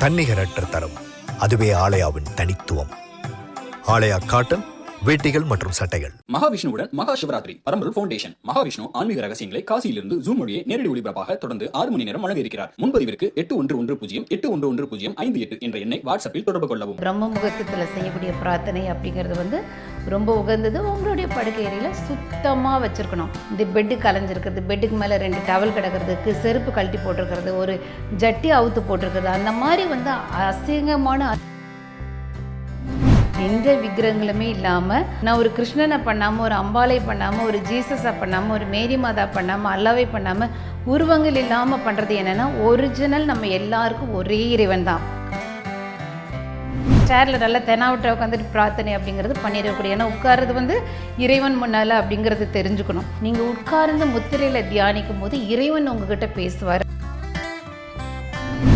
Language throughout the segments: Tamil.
தன்னிகரற்ற தரம். அதுவே ஆலயாவின் தனித்துவம். ஆலயா காட்டன் வேட்டிகள் மற்றும் சட்டைகள். மகாவிஷ்ணுவுடன் மகா சிவராத்திரி பரம்பொருள் ஃபவுண்டேஷன். மகாவிஷ்ணு ஆன்மீக ரகசியங்களை காசியிலிருந்து ஜூம் மொழியை நேரடி ஒளிபரப்பாக தொடர்ந்து 6 மணி நேரம் வழங்க இருக்கிறார். முன்பதிவிற்கு 8110811058 என்ற எண்ணை வாட்ஸ்அப்பில் தொடர்பு கொள்ளவும். பிரம்ம முகூர்த்தத்தில் செய்யக்கூடிய பிரார்த்தனை அப்படிங்கிறது ரொம்ப உகந்தது. உங்களுடைய படுக்கை அறையில் சுத்தமாக வச்சுருக்கணும். இந்த பெட்டு கலைஞ்சிருக்கிறது, பெட்டுக்கு மேலே 2 டவல் கிடக்கிறதுக்கு, செருப்பு கழட்டி போட்டிருக்கிறது, ஒரு ஜட்டி அவுத்து போட்டிருக்கிறது, அந்த மாதிரி அசிங்கமான எந்த விக்கிரகங்களுமே இல்லாமல், நான் ஒரு கிருஷ்ணனை பண்ணாமல், ஒரு அம்பாலை பண்ணாமல், ஒரு ஜீசஸை பண்ணாமல், ஒரு மேரி மாதா பண்ணாமல், அல்லாவை பண்ணாமல், உருவங்கள் இல்லாமல் பண்ணுறது என்னென்னா, ஒரிஜினல் நம்ம எல்லாருக்கும் ஒரே இறைவன் தான். சேரில் நல்லா தெனாவட்டை உட்காந்துட்டு பிரார்த்தனை அப்படிங்கிறது பண்ணிடக்கூடிய. ஏன்னா உட்கார்றது இறைவன் முன்னால் அப்படிங்கிறது தெரிஞ்சுக்கணும். நீங்கள் உட்கார்ந்து முத்திரையில் தியானிக்கும் போது இறைவன் உங்ககிட்ட பேசுவார்.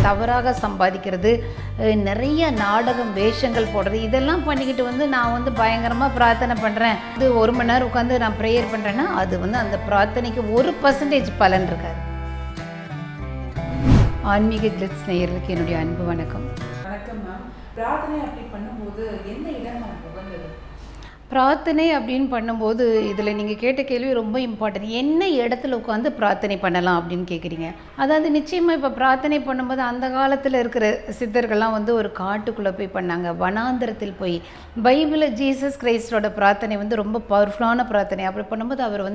தவறாக சம்பாதிக்கிறது, நிறைய நாடகம் வேஷங்கள் போடுறது, இதெல்லாம் பண்ணிக்கிட்டு நான் பயங்கரமாக பிரார்த்தனை பண்ணுறேன், இது 1 மணி நேரம் உட்காந்து நான் ப்ரேயர் பண்ணுறேன்னா அது அந்த பிரார்த்தனைக்கு 1% பலன் இருக்காது. ஆன்மீக கிளிட்ஸ் நேயர்களுக்கு என்னுடைய அன்பு வணக்கம். வணக்கம் மேம். பிரார்த்தனை அப்படி பண்ணும்போது எந்த இடம் நமக்கு உகந்தது? பிரார்த்தனை அப்படின்னு பண்ணும்போது இதில் நீங்கள் கேட்ட கேள்வி ரொம்ப இம்பார்ட்டன்ட். என்ன இடத்துல உட்காந்து பிரார்த்தனை பண்ணலாம் அப்படின்னு கேட்குறீங்க. அதாவது நிச்சயமாக இப்போ பிரார்த்தனை பண்ணும்போது அந்த காலத்தில் இருக்கிற சித்தர்கள்லாம் ஒரு காட்டுக்குள்ளே போய் பண்ணாங்க, வனாந்திரத்தில் போய். பைபிளில் ஜீசஸ் கிரைஸ்டோட பிரார்த்தனை ரொம்ப பவர்ஃபுல்லான பிரார்த்தனை. அப்படி பண்ணும்போது அவர்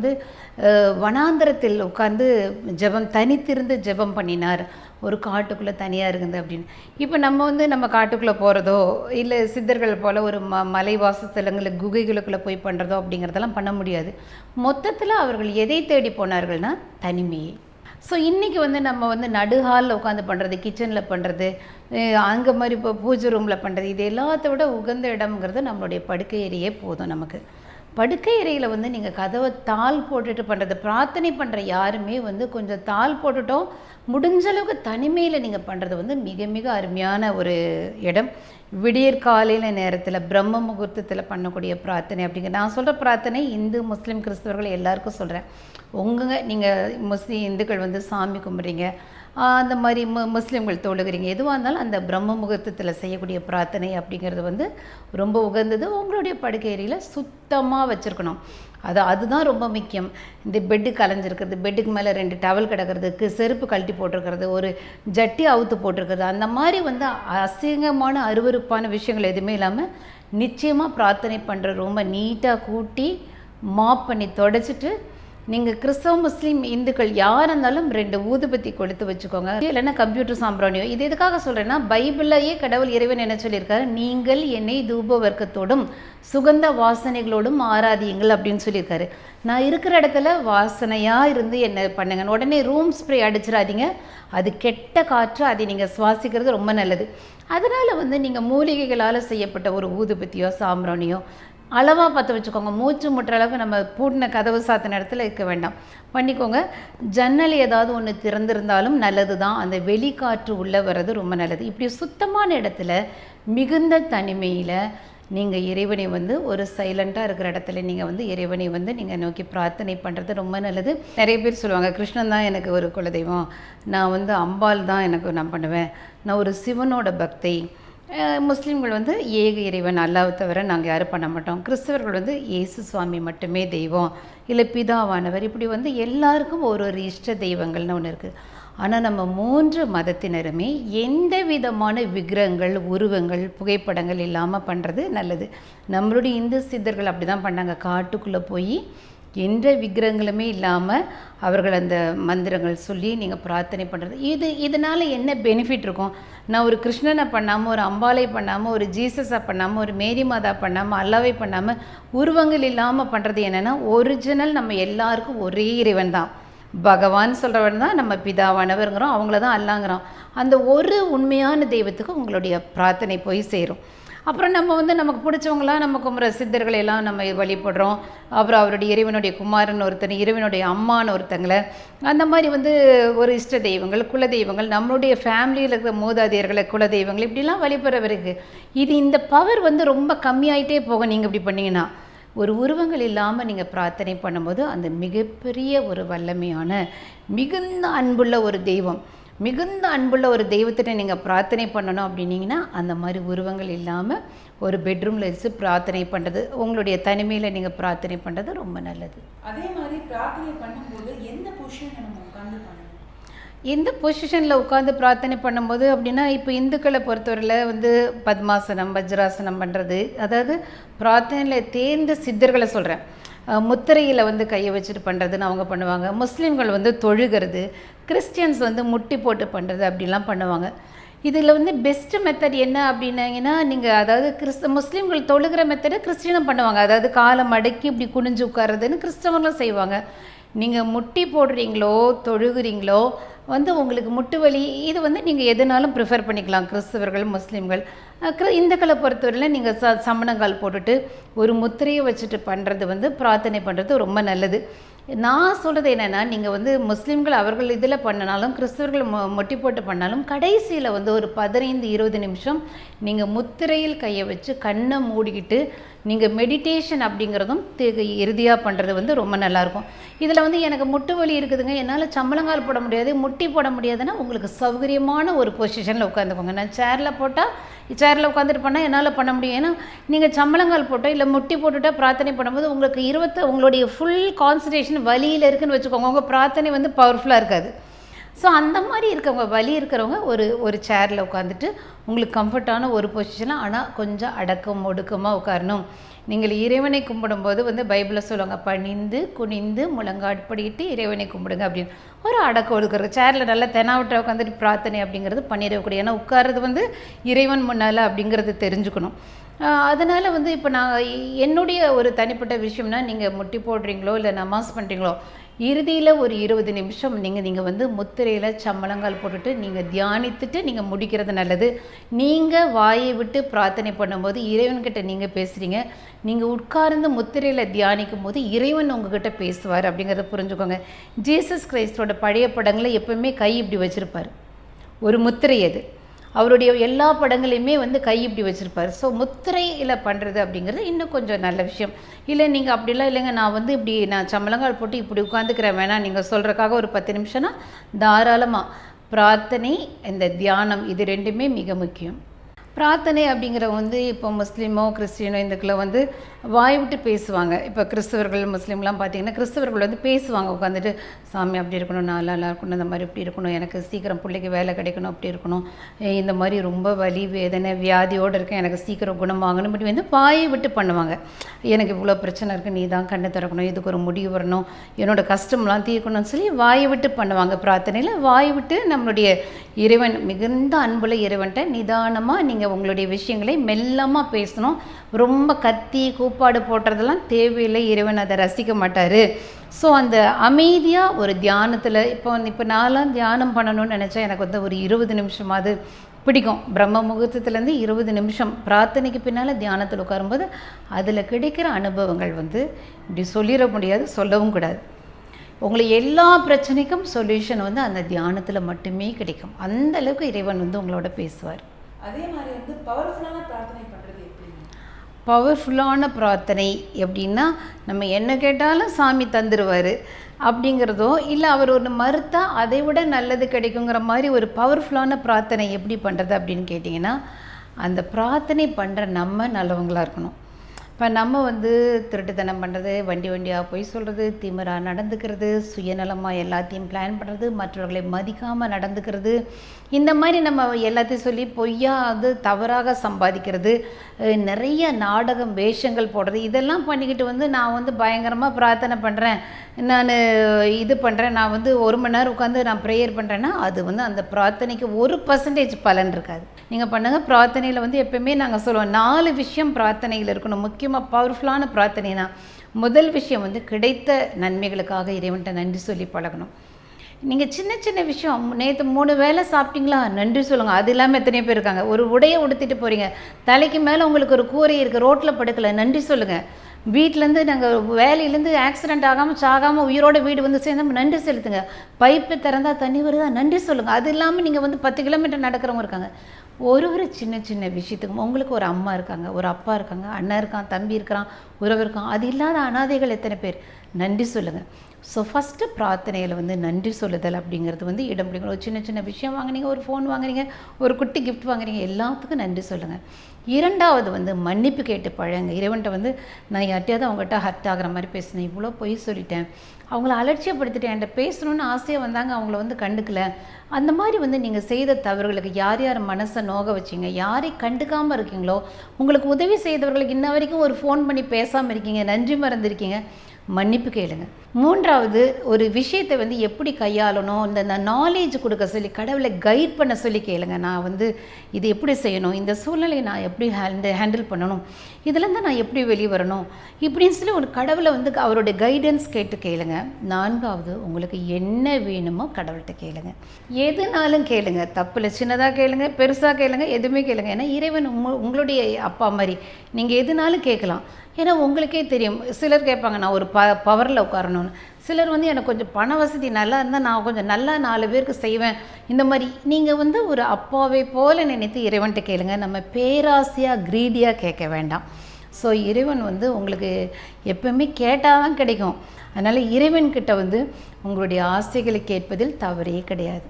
வனாந்திரத்தில் உட்கார்ந்து ஜெபம், தனித்திருந்து ஜெபம் பண்ணினார், ஒரு காட்டுக்குள்ளே தனியாக இருக்குது அப்படின்னு. இப்போ நம்ம காட்டுக்குள்ளே போகிறதோ இல்லை சித்தர்கள் போல் ஒரு மலைவாசத்தலங்களில் குகைகளுக்குள்ளே போய் பண்ணுறதோ அப்படிங்கிறதெல்லாம் பண்ண முடியாது. மொத்தத்தில் அவர்கள் எதை தேடி போனார்கள்னா தனிமையை. ஸோ இன்றைக்கி நம்ம நடுஹாலில் உட்காந்து பண்ணுறது, கிச்சனில் பண்ணுறது, அங்கே மாதிரி இப்போ பூஜை ரூமில் பண்ணுறது, இது எல்லாத்த விட உகந்த இடம்ங்கிறது நம்மளுடைய படுக்கை அறையே போதும். நமக்கு படுக்கை அறையில் நீங்கள் கதவை தாள் போட்டுட்டு பண்ணுறது. பிரார்த்தனை பண்ணுற யாருமே கொஞ்சம் தாள் போட்டுட்டோம், முடிஞ்ச அளவுக்கு தனிமையில் நீங்கள் பண்ணுறது மிக மிக அருமையான ஒரு இடம். விடியற் காலையில் நேரத்தில் பிரம்ம முகூர்த்தத்தில் பண்ணக்கூடிய பிரார்த்தனை அப்படிங்கிற, நான் சொல்கிற பிரார்த்தனை இந்து முஸ்லீம் கிறிஸ்தவர்கள் எல்லாருக்கும் சொல்கிறேன். நீங்கள் முஸ்லீம் இந்துக்கள் சாமி கும்பிட்றீங்க, அந்த மாதிரி முஸ்லீம்கள் தொழுகிறீங்க, எதுவாக இருந்தாலும் அந்த பிரம்ம முகூர்த்தத்தில் செய்யக்கூடிய பிரார்த்தனை அப்படிங்கிறது ரொம்ப உகந்தது. உங்களுடைய படுக்கை அறையில் சுத்தமாக வச்சுருக்கணும். அதுதான் ரொம்ப முக்கியம். இந்த பெட்டு கலைஞ்சிருக்கிறது, பெட்டுக்கு மேலே 2 டவல் கிடக்கிறதுக்கு, செருப்பு கழட்டி போட்டிருக்கிறது, ஒரு ஜட்டி அவுத்து போட்டிருக்கிறது, அந்த மாதிரி அசிங்கமான அருவருப்பான விஷயங்கள் எதுவுமே இல்லாமல் நிச்சயமாக பிரார்த்தனை பண்ணுற ரொம்ப நீட்டாக கூட்டி மாப் பண்ணி தொடச்சிட்டு, நீங்கள் கிறிஸ்தவ முஸ்லீம் இந்துக்கள் யார் இருந்தாலும் 2 ஊதுபத்தி கொடுத்து வச்சுக்கோங்க. இல்லைன்னா கம்ப்யூட்டர் சாம்பிராணியோ. இது எதுக்காக சொல்கிறேன்னா, பைபிளையே கடவுள் இறைவன் என்ன சொல்லியிருக்காரு, நீங்கள் என்னை தூப வர்க்கத்தோடும் சுகந்த வாசனைகளோடும் ஆராதியுங்கள் அப்படின்னு சொல்லியிருக்காரு. நான் இருக்கிற இடத்துல வாசனையாக இருந்து என்ன பண்ணுங்க. உடனே ரூம் ஸ்ப்ரே அடிச்சிடாதீங்க, அது கெட்ட காற்று, அதை நீங்கள் சுவாசிக்கிறது ரொம்ப நல்லது. அதனால் நீங்கள் மூலிகைகளால் செய்யப்பட்ட ஒரு ஊதுபத்தியோ சாம்பிராணியோ அளவாக பார்த்து வச்சுக்கோங்க. மூச்சு முட்டுற அளவுக்கு நம்ம பூட்டின கதவு சாத்தின இடத்துல இருக்க வேண்டாம், பண்ணிக்கோங்க. ஜன்னல் ஏதாவது ஒன்று திறந்திருந்தாலும் நல்லது தான், அந்த வெளிக்காற்று உள்ளே வர்றது ரொம்ப நல்லது. இப்படி சுத்தமான இடத்துல மிகுந்த தனிமையில் நீங்கள் இறைவனை ஒரு சைலண்ட்டாக இருக்கிற இடத்துல நீங்கள் இறைவனை நீங்கள் நோக்கி பிரார்த்தனை பண்ணுறது ரொம்ப நல்லது. நிறைய பேர் சொல்லுவாங்க, கிருஷ்ணன் தான் எனக்கு ஒரு குலதெய்வம், நான் அம்பாள் தான் நான் பண்ணுவேன், நான் ஒரு சிவனோட பக்தை. முஸ்லீம்கள் ஏக இறைவன் அல்லாஹ்வை தவிர நாங்கள் யாரும் பண்ண மாட்டோம். கிறிஸ்தவர்கள் இயேசு சுவாமி மட்டுமே தெய்வம், இல்லை பிதாவானவர். இப்படி எல்லாருக்கும் ஒரு இஷ்ட தெய்வங்கள்னு ஒன்று இருக்குது. ஆனால் நம்ம 3 மதத்தினருமே எந்த விதமான விக்கிரகங்கள், உருவங்கள், புகைப்படங்கள் இல்லாமல் பண்ணுறது நல்லது. நம்மளுடைய இந்து சித்தர்கள் அப்படி தான் பண்ணாங்க. காட்டுக்குள்ளே போய் எந்த விக்கிரகங்களுமே இல்லாமல் அவர்கள் அந்த மந்திரங்கள் சொல்லி நீங்கள் பிரார்த்தனை பண்ணுறது. இதனால் என்ன பெனிஃபிட் இருக்கும்? நான் ஒரு கிருஷ்ணனை பண்ணாமல், ஒரு அம்பாலை பண்ணாமல், ஒரு ஜீசஸை பண்ணாமல், ஒரு மேரி மாதா பண்ணாமல், அல்லாவை பண்ணாமல், உருவங்கள் இல்லாமல் பண்ணுறது என்னென்னா, ஒரிஜினல் நம்ம எல்லாருக்கும் ஒரே இறைவன் தான். பகவான் சொல்கிறவன் தான் நம்ம பிதாவானவருங்கிறோம், அவங்கள தான் அல்லாங்கிறோம். அந்த ஒரு உண்மையான தெய்வத்துக்கு உங்களுடைய பிரார்த்தனை போய் சேரும். அப்புறம் நமக்கு பிடிச்சவங்களாம் நம்ம கும்பிட்ற சித்தர்களை எல்லாம் நம்ம வழிபடுறோம். அப்புறம் அவருடைய இறைவனுடைய குமாரன் ஒருத்தர், இறைவனுடைய அம்மான்னு ஒருத்தங்களை, அந்த மாதிரி ஒரு இஷ்ட தெய்வங்கள், குல தெய்வங்கள், நம்மளுடைய ஃபேமிலியில் இருக்கிற மூதாதையர்களை குல தெய்வங்கள் இப்படிலாம் வழிபடுறவருக்கு இந்த பவர் ரொம்ப கம்மியாயிட்டே போகும். நீங்கள் இப்படி பண்ணிங்கன்னா ஒரு உருவங்கள் இல்லாமல் நீங்கள் பிரார்த்தனை பண்ணும்போது அந்த மிகப்பெரிய ஒரு வல்லமையான மிகுந்த அன்புள்ள ஒரு தெய்வம். மிகுந்த அன்புள்ள ஒரு தெய்வத்திட்ட நீங்கள் பிரார்த்தனை பண்ணணும் அப்படின்னீங்கன்னா அந்த மாதிரி உருவங்கள் இல்லாமல் ஒரு பெட்ரூமில் வச்சு பிரார்த்தனை பண்ணுறது, உங்களுடைய தனிமையில் நீங்கள் பிரார்த்தனை பண்ணுறது ரொம்ப நல்லது. அதே மாதிரி பிரார்த்தனை பண்ணும்போது எந்த பொசிஷன் நம்ம உட்கார்ந்து பண்ணணும்? எந்த பொசிஷனில் உட்காந்து பிரார்த்தனை பண்ணும்போது அப்படின்னா, இப்போ இந்துக்களை பொறுத்தவரையில் வந்து பத்மாசனம், வஜ்ராசனம் பண்ணுறது, அதாவது பிரார்த்தனையில் தேர்ந்த சித்தர்களை சொல்கிறேன். முத்திரையில் வந்து கையை வச்சுட்டு பண்ணுறதுன்னு அவங்க பண்ணுவாங்க. முஸ்லீம்கள் வந்து தொழுகிறது, கிறிஸ்டியன்ஸ் வந்து முட்டி போட்டு பண்ணுறது அப்படிலாம் பண்ணுவாங்க. இதில் வந்து பெஸ்ட்டு மெத்தட் என்ன அப்படின்னாங்கன்னா, நீங்கள் அதாவது முஸ்லீம்கள் தொழுகிற மெத்தடு கிறிஸ்டியனும் பண்ணுவாங்க. அதாவது காலை மடக்கி இப்படி குனிஞ்சு உட்கார்றதுன்னு கிறிஸ்தவங்களும் செய்வாங்க. நீங்கள் முட்டி போடுறீங்களோ தொழுகிறீங்களோ வந்து உங்களுக்கு முட்டு வலி, இது வந்து நீங்கள் எதுனாலும் ப்ரிஃபர் பண்ணிக்கலாம். கிறிஸ்தவர்கள், முஸ்லீம்கள். இந்துக்களை பொறுத்தவரையில் நீங்கள் சமணங்கால் போட்டுட்டு ஒரு முத்திரையை வச்சுட்டு பண்ணுறது வந்து பிரார்த்தனை பண்ணுறது ரொம்ப நல்லது. நான் சொல்கிறது என்னென்னா, நீங்கள் வந்து முஸ்லீம்கள் அவர்கள் இதில் பண்ணினாலும் கிறிஸ்தவர்கள் மொட்டி போட்டு பண்ணாலும் கடைசியில் வந்து ஒரு 15-20 நிமிஷம் நீங்கள் முத்திரையில் கையை வச்சு கண்ணை மூடிக்கிட்டு நீங்கள் மெடிடேஷன் அப்படிங்கிறதும் இறுதியாக பண்ணுறது வந்து ரொம்ப நல்லாயிருக்கும். இதில் வந்து எனக்கு முட்டு வலி இருக்குதுங்க, என்னால் சம்பளங்கால் போட முடியாது, முட்டி போட முடியாதுன்னா உங்களுக்கு சௌகரியமான ஒரு பொசிஷனில் உட்காந்துக்கோங்க. நான் சேரில் உட்காந்துட்டு பண்ணால் என்னால் பண்ண முடியும். ஏன்னா நீங்கள் சம்பளங்கால் போட்டோ இல்லை முட்டி போட்டுட்டா பிரார்த்தனை பண்ணும்போது உங்களுக்கு உங்களுடைய ஃபுல் கான்சன்ட்ரேஷன் வலியில் இருக்குதுன்னு வச்சுக்கோங்க, உங்கள் பிரார்த்தனை வந்து பவர்ஃபுல்லாக இருக்காது. ஸோ அந்த மாதிரி இருக்கவங்க, வலி இருக்கிறவங்க ஒரு சேரில் உட்காந்துட்டு உங்களுக்கு கம்ஃபர்ட்டான ஒரு பொசிஷனில், ஆனால் கொஞ்சம் அடக்கம் ஒடுக்கமாக உட்காரணும். நீங்கள் இறைவனை கும்பிடும்போது வந்து பைபிளில் சொல்லுவாங்க, பணிந்து குனிந்து முழங்காட்படிட்டு இறைவனை கும்பிடுங்க அப்படின்னு. ஒரு அடக்கம் ஒடுக்கிறது, சேரில் நல்லா தெனாவட்ட உட்காந்துட்டு பிரார்த்தனை அப்படிங்கிறது பண்ணிடக்கூடிய. ஏன்னா உட்கார்றது வந்து இறைவன் முன்னால் அப்படிங்கிறது தெரிஞ்சுக்கணும். அதனால் வந்து இப்போ நான் என்னுடைய ஒரு தனிப்பட்ட விஷயம்னா, நீங்கள் முட்டி போடுறீங்களோ இல்லை நமாஸ் பண்ணுறீங்களோ, இறுதியில் ஒரு 20 நிமிஷம் நீங்கள் வந்து முத்திரையில் சம்மளங்கால் போட்டுட்டு நீங்கள் தியானித்துட்டு நீங்கள் முடிக்கிறது நல்லது. நீங்கள் வாயை விட்டு பிரார்த்தனை பண்ணும்போது இறைவன்கிட்ட நீங்கள் பேசுகிறீங்க, நீங்கள் உட்கார்ந்து முத்திரையில் தியானிக்கும் போது இறைவன் உங்ககிட்ட பேசுவார் அப்படிங்கிறத புரிஞ்சுக்கோங்க. ஜீசஸ் கிரைஸ்டோட பழைய படங்களை எப்போவுமே கை இப்படி வச்சுருப்பார், ஒரு முத்திரை அது. அவருடைய எல்லா படங்களையுமே வந்து கை இப்படி வச்சுருப்பார். ஸோ முத்திரையில் பண்ணுறது அப்படிங்கிறது இன்னும் கொஞ்சம் நல்ல விஷயம். இல்லை நீங்கள் அப்படிலாம் இல்லைங்க, நான் வந்து இப்படி நான் சம்பளங்கால் போட்டு இப்படி உட்காந்துக்கிறேன் வேணாம் நீங்கள் சொல்கிறக்காக ஒரு 10 நிமிஷம்னா தாராளமாக. பிரார்த்தனை, இந்த தியானம், இது ரெண்டுமே மிக முக்கியம். பிரார்த்தனை அப்படிங்கிறவங்க வந்து இப்போ முஸ்லீமோ கிறிஸ்டியனோ இந்துக்களோ வந்து வாய் விட்டு பேசுவாங்க. இப்போ கிறிஸ்தவர்கள் முஸ்லீம்லாம் பார்த்திங்கன்னா, கிறிஸ்தவர்கள் வந்து பேசுவாங்க உட்காந்துட்டு, சாமி அப்படி இருக்கணும், நான் நல்லா இருக்கணும், இந்த மாதிரி இப்படி இருக்கணும், எனக்கு சீக்கிரம் பிள்ளைக்கு வேலை கிடைக்கணும், அப்படி இருக்கணும், இந்த மாதிரி ரொம்ப வலி வேதனை வியாதியோடு இருக்கேன், எனக்கு சீக்கிரம் குணமாகணும், இப்படி வந்து வாயை விட்டு பண்ணுவாங்க. எனக்கு இவ்வளோ பிரச்சனை இருக்குது, நீ தான் கண்ணை திறக்கணும், இதுக்கு ஒரு முடிவு வரணும், என்னோடய கஷ்டம்லாம் தீர்க்கணும்னு சொல்லி வாயை விட்டு பண்ணுவாங்க. பிரார்த்தனையில் வாயை விட்டு நம்மளுடைய இறைவன், மிகுந்த அன்புள்ள இறைவன்கிட்ட நிதானமாக நீங்கள் உங்களுடைய விஷயங்களை மெல்லமாக பேசணும். ரொம்ப கத்தி கூப்பாடு போடுறதெல்லாம் தேவையில்லை, இறைவன் அதை ரசிக்க மாட்டார். ஸோ அந்த அமைதியாக ஒரு தியானத்தில் இப்போ நான்லாம் தியானம் பண்ணணும்னு நினச்சா எனக்கு வந்து ஒரு 20 நிமிஷமாவது பிடிக்கும். பிரம்ம முகூர்த்தத்துலேருந்து 20 நிமிஷம் பிரார்த்தனைக்கு பின்னால் தியானத்தில் உட்காரும்போது அதில் கிடைக்கிற அனுபவங்கள் வந்து இப்படி சொல்லிட முடியாது, சொல்லவும் கூடாது. உங்களுக்கு எல்லா பிரச்சனைக்கும் சொல்யூஷன் வந்து அந்த தியானத்தில் மட்டுமே கிடைக்கும். அந்த அளவுக்கு இறைவன் வந்து உங்களோட பேசுவார். அதே மாதிரி வந்து பவர்ஃபுல்லான பிரார்த்தனை பண்ணுறது எப்படி? பவர்ஃபுல்லான பிரார்த்தனை எப்படின்னா, நம்ம என்ன கேட்டாலும் சாமி தந்துடுவார் அப்படிங்கிறதோ, இல்லை அவர் ஒன்று மறுத்தா அதை விட நல்லது கிடைக்குங்கிற மாதிரி ஒரு பவர்ஃபுல்லான பிரார்த்தனை எப்படி பண்ணுறது அப்படின்னு கேட்டிங்கன்னா, அந்த பிரார்த்தனை பண்ணுற நம்ம நல்லவங்களாக இருக்கணும். இப்போ நம்ம வந்து திருட்டுத்தனம் பண்ணுறது, வண்டியாக போய் சொல்கிறது, திமிராக நடந்துக்கிறது, சுயநலமாக எல்லாத்தையும் பிளான் பண்ணுறது, மற்றவர்களை மதிக்காமல் நடந்துக்கிறது, இந்த மாதிரி நம்ம எல்லாத்தையும் சொல்லி பொய்யா வந்து தவறாக சம்பாதிக்கிறது, நிறைய நாடகம் வேஷங்கள் போடுறது, இதெல்லாம் பண்ணிக்கிட்டு வந்து நான் வந்து பயங்கரமாக பிரார்த்தனை பண்ணுறேன், நான் இது பண்ணுறேன், நான் வந்து 1 மணி நேரம் உட்காந்து நான் ப்ரேயர் பண்ணுறேன்னா அது வந்து அந்த பிரார்த்தனைக்கு 1% பலன் இருக்காது. நீங்கள் பண்ணுங்கள். பிரார்த்தனையில் வந்து எப்போயுமே நாங்கள் சொல்லுவோம் 4 விஷயம் பிரார்த்தனையில் இருக்கணும். முக்கியமாக பவர்ஃபுல்லான பிரார்த்தனைனா, முதல் விஷயம் வந்து கிடைத்த நன்மைகளுக்காக இறைவன்கிட்ட நன்றி சொல்லி பழகணும். நீங்கள் சின்ன சின்ன விஷயம், நேற்று 3 வேளை சாப்பிட்டீங்களா, நன்றி சொல்லுங்கள். அது இல்லாமல் எத்தனையோ பேர் இருக்காங்க. ஒரு உடையை உடுத்திட்டு போகிறீங்க, தலைக்கு மேலே உங்களுக்கு ஒரு கூரை இருக்குது, ரோட்டில் படுக்கலை, நன்றி சொல்லுங்கள். வீட்டிலேருந்து நாங்கள் வேலையிலேருந்து ஆக்சிடெண்ட் ஆகாமல் சாகாமல் உயிரோட வீடு வந்து சேர்ந்து நன்றி செலுத்துங்க. பைப்பு திறந்தால் தண்ணி வருதா, நன்றி சொல்லுங்கள். அது இல்லாமல் நீங்கள் வந்து 10 கிலோமீட்டர் நடக்கிறவங்க இருக்காங்க. ஒரு சின்ன சின்ன விஷயத்துக்கும் உங்களுக்கு ஒரு அம்மா இருக்காங்க, ஒரு அப்பா இருக்காங்க, அண்ணன் இருக்கான், தம்பி இருக்கிறான், உறவு இருக்கான், அது இல்லாத அனாதைகள் எத்தனை பேர், நன்றி சொல்லுங்கள். ஸோ ஃபஸ்ட்டு பிரார்த்தனையில் வந்து நன்றி சொல்லுதல் அப்படிங்கிறது வந்து இடம் பிடிக்கணும். ஒரு சின்ன சின்ன விஷயம் வாங்குனீங்க, ஒரு ஃபோன் வாங்குறீங்க, ஒரு குட்டி கிஃப்ட் வாங்குறீங்க, எல்லாத்துக்கும் நன்றி சொல்லுங்கள். இரண்டாவது வந்து மன்னிப்பு கேட்டு பழங்க. இறைவன்கிட்ட வந்து நான் யார்ட்டையாவது அவங்ககிட்ட ஹர்ட் ஆகிற மாதிரி பேசினேன், இவ்வளோ பொய் சொல்லிட்டேன், அவங்கள அலட்சியப்படுத்திட்டேன், என்கிட்ட பேசணுன்னு ஆசையாக வந்தாங்க, அவங்கள வந்து கண்டுக்கல. அந்த மாதிரி வந்து நீங்கள் செய்த தவறுகளுக்கு யார் யார் மனசை நோக வச்சிங்க, யாரை கண்டுக்காமல் இருக்கீங்களோ, உங்களுக்கு உதவி செய்தவர்களுக்கு இன்ன வரைக்கும் ஒரு ஃபோன் பண்ணி பேசாமல் இருக்கீங்க, நன்றி மறந்துருக்கீங்க, மன்னிப்பு கேளுங்க. மூன்றாவது ஒரு விஷயத்தை வந்து எப்படி கையாளணும், இந்த நாலேஜ் கொடுக்க சொல்லி கடவுளை கைட் பண்ண சொல்லி கேளுங்க. நான் வந்து இது எப்படி செய்யணும், இந்த சூழ்நிலையை நான் எப்படி ஹேண்டில் பண்ணணும், இதுலேருந்து நான் எப்படி வெளியே வரணும் இப்படின்னு சொல்லி ஒரு கடவுளை வந்து அவருடைய கைடன்ஸ் கேட்டு கேளுங்க. நான்காவது உங்களுக்கு என்ன வேணுமோ கடவுள்கிட்ட கேளுங்க. எதுனாலும் கேளுங்க, தப்பில்லை. சின்னதாக கேளுங்க, பெருசாக கேளுங்க, எதுவுமே கேளுங்க. ஏன்னா இறைவன் உங்களுடைய அப்பா மாதிரி, நீங்கள் எதுனாலும் கேட்கலாம். ஏன்னா உங்களுக்கே தெரியும், சிலர் கேட்பாங்க நான் ஒரு பவரில் உட்காரணும்னு, சிலர் வந்து எனக்கு கொஞ்சம் பண வசதி நல்லா இருந்தால் நான் கொஞ்சம் நல்லா 4 பேருக்கு செய்வேன். இந்த மாதிரி நீங்கள் வந்து ஒரு அப்பாவை போல நினைத்து இறைவன்கிட்ட கேளுங்க. நம்ம பேராசையாக க்ரீடியாக கேட்க வேண்டாம். ஸோ இறைவன் வந்து உங்களுக்கு எப்பவுமே கேட்டால் தான் கிடைக்கும். அதனால் இறைவன்கிட்ட வந்து உங்களுடைய ஆசைகளை கேட்பதில் தவறே கிடையாது.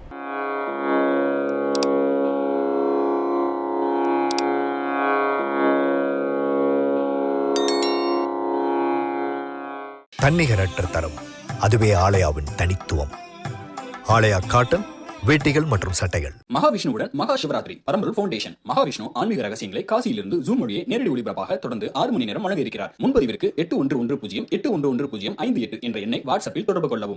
தன்னிகரற்ற தரம், அதுவே ஆலயாவின் தனித்துவம். ஆலயா காட்டன் வேட்டிகள் மற்றும் சட்டைகள். மகாவிஷ்ணுவுடன் மகா சிவராத்திரி பரம்பொருள் ஃபவுண்டேஷன். மகாவிஷ்ணு ஆன்மீக ரகசியங்களை காசியிலிருந்து ஜூம் மொழியை நேரடி ஒளிபரப்பாக தொடர்ந்து 6 மணி நேரம் வழங்க இருக்கிறார். முன்பதிவிற்கு 8110 811058 என்ற எண்ணை வாட்ஸ்அப்பில் தொடர்பு கொள்ளவும்.